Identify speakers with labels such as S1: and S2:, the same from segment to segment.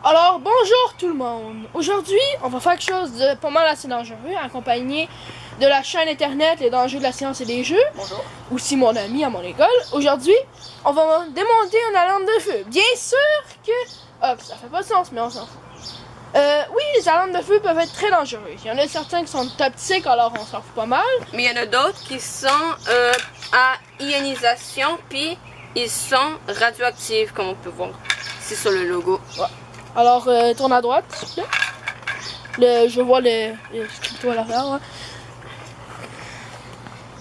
S1: Alors, bonjour tout le monde! Aujourd'hui, on va faire quelque chose de pas mal assez dangereux, accompagné de la chaîne internet Les dangers de la science et des jeux.
S2: Bonjour.
S1: Aussi mon ami à mon école. Aujourd'hui, on va démonter une alarme de feu. Bien sûr que... Ah, ça fait pas de sens, mais on s'en fout. Oui, les alarmes de feu peuvent être très dangereuses. Il y en a certains qui sont toxiques, alors on s'en fout pas mal.
S2: Mais il y en a d'autres qui sont à ionisation, puis ils sont radioactifs, comme on peut voir. C'est sur le logo.
S1: Ouais. Alors, tourne à droite, s'il te plaît. Je vois le scripto à l'arrière. Ouais.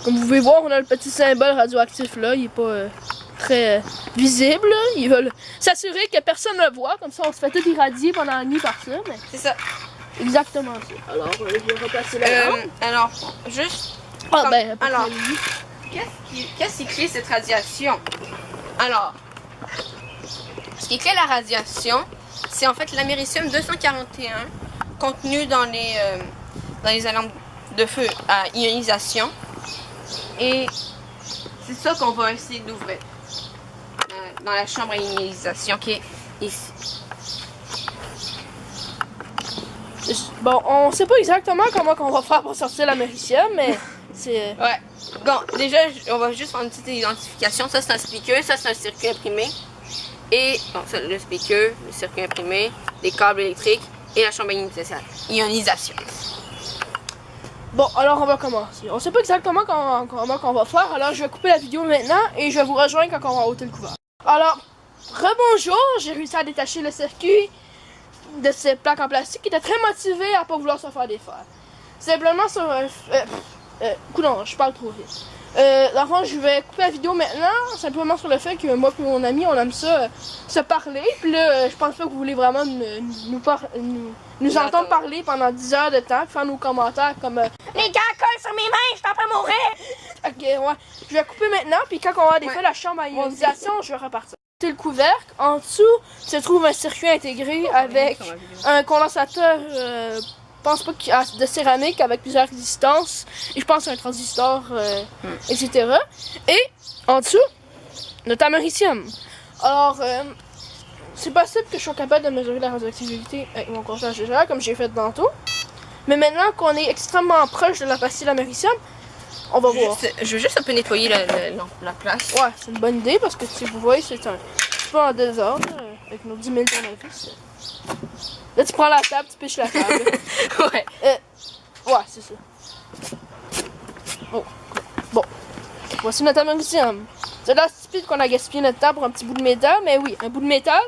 S1: Comme vous pouvez voir, on a le petit symbole radioactif là. Il est pas très visible. Là. Ils veulent s'assurer que personne ne le voit. Comme ça, on se fait tout irradier pendant la nuit par ça. Mais...
S2: C'est ça.
S1: Exactement ça. Alors, je vais replacer la lampe.
S2: Alors, juste...
S1: Ah,
S2: comme-
S1: ben,
S2: alors, qu'est-ce qui crée cette radiation? Alors, ce qui crée la radiation, c'est en fait l'américium 241 contenu dans les alarmes de feu à ionisation. Et c'est ça qu'on va essayer d'ouvrir dans la chambre à ionisation qui est ici.
S1: Bon, on sait pas exactement comment on va faire pour sortir l'américium, mais c'est...
S2: Ouais. Bon, déjà, on va juste faire une petite identification. Ça, c'est un speaker. Ça, c'est un circuit imprimé. Et, bon, ça, le speaker, le circuit imprimé, les câbles électriques et la chambre à ionisation.
S1: Bon, alors on va commencer. On sait pas exactement comment on va faire, alors je vais couper la vidéo maintenant et je vais vous rejoindre quand on va ôter le couvert. Alors, rebonjour, j'ai réussi à détacher le circuit de ces plaques en plastique qui était très motivé à pas vouloir se faire défaire. Simplement sur un... non, je parle trop vite. Dans le fond, je vais couper la vidéo maintenant, simplement sur le fait que moi et mon ami, on aime ça, se parler. Puis là, je pense pas que vous voulez vraiment nous entendre parler pendant 10 heures de temps, faire nos commentaires comme les gars collent sur mes mains, je suis en train de mourir! Ok, ouais. Je vais couper maintenant, puis quand on va défaire la chambre à ionisation, je vais repartir. C'est le couvercle. En dessous se trouve un circuit intégré avec un condensateur... je pense pas de céramique avec plusieurs résistances et je pense un transistor etc. Et en dessous notre américium. Alors c'est possible que je sois capable de mesurer la radioactivité avec mon compteur GGR comme j'ai fait tantôt, mais maintenant qu'on est extrêmement proche de la pastille américium, on va voir.
S2: Je veux juste un peu nettoyer la place.
S1: Ouais, c'est une bonne idée parce que si vous voyez c'est un petit peu en désordre avec nos 10 000 tournevis. Là, tu prends la table, tu piches la table.
S2: Ouais.
S1: Ouais, c'est ça. Oh, bon. Voici notre américium. C'est là stupide qu'on a gaspillé notre table pour un petit bout de métal, mais oui, un bout de métal.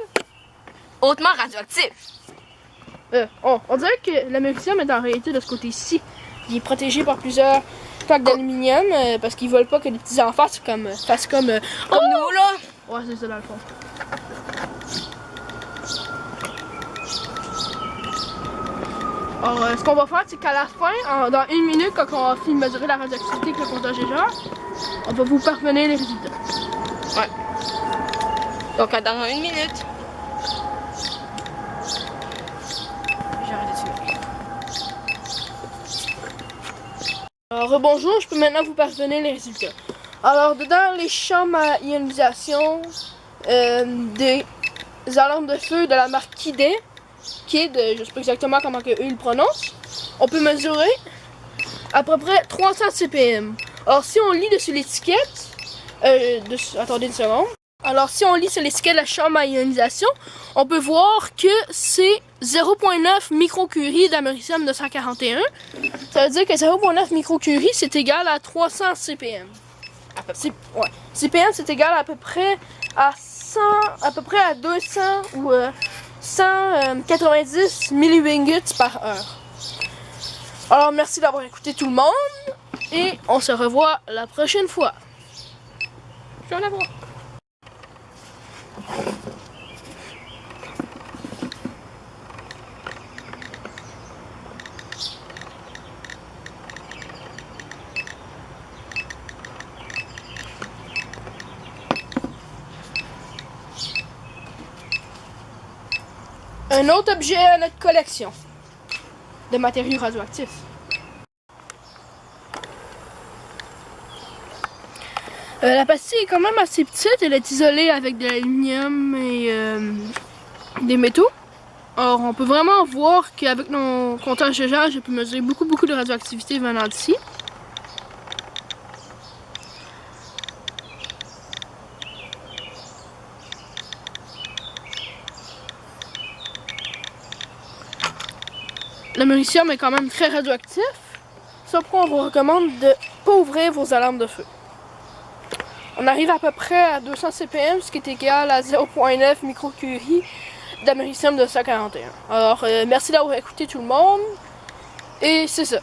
S2: Hautement radioactif.
S1: On dirait que l'américium est en réalité de ce côté-ci. Il est protégé par plusieurs plaques d'aluminium parce qu'ils veulent pas que les petits enfants fassent comme
S2: nous, là.
S1: Ouais, c'est ça dans le fond. Alors, ce qu'on va faire, c'est qu'à la fin, dans 1 minute, quand on va finir de mesurer la radioactivité avec le compteur GGR, on va vous parvenir les résultats.
S2: Ouais. Donc, dans 1 minute. J'ai arrêté de
S1: Alors, rebonjour, je peux maintenant vous parvenir les résultats. Alors, dedans les chambres à ionisation des alarmes de feu de la marque Kidé, je sais pas exactement comment eux ils le prononcent, on peut mesurer à peu près 300 CPM. Alors si on lit dessus l'étiquette, attendez une seconde. Alors si on lit sur l'étiquette de la chambre à ionisation, on peut voir que c'est 0.9 microcurie d'américium 241. Ça veut dire que 0.9 microcurie c'est égal à 300 CPM. Ouais. CPM c'est égal à peu près à 100, à peu près à 200 ou 190 milliwinguts par heure. Alors merci d'avoir écouté tout le monde et on se revoit la prochaine fois. Je vais en avoir. Un autre objet à notre collection de matériaux radioactifs. La pastille est quand même assez petite, elle est isolée avec de l'aluminium et des métaux. Alors, on peut vraiment voir qu'avec nos compteurs GGR, j'ai pu mesurer beaucoup de radioactivité venant d'ici. L'américium est quand même très radioactif. C'est pourquoi on vous recommande de ne pas ouvrir vos alarmes de feu. On arrive à peu près à 200 CPM, ce qui est égal à 0,9 microcurie d'américium 241. Alors, merci d'avoir écouté tout le monde. Et c'est ça.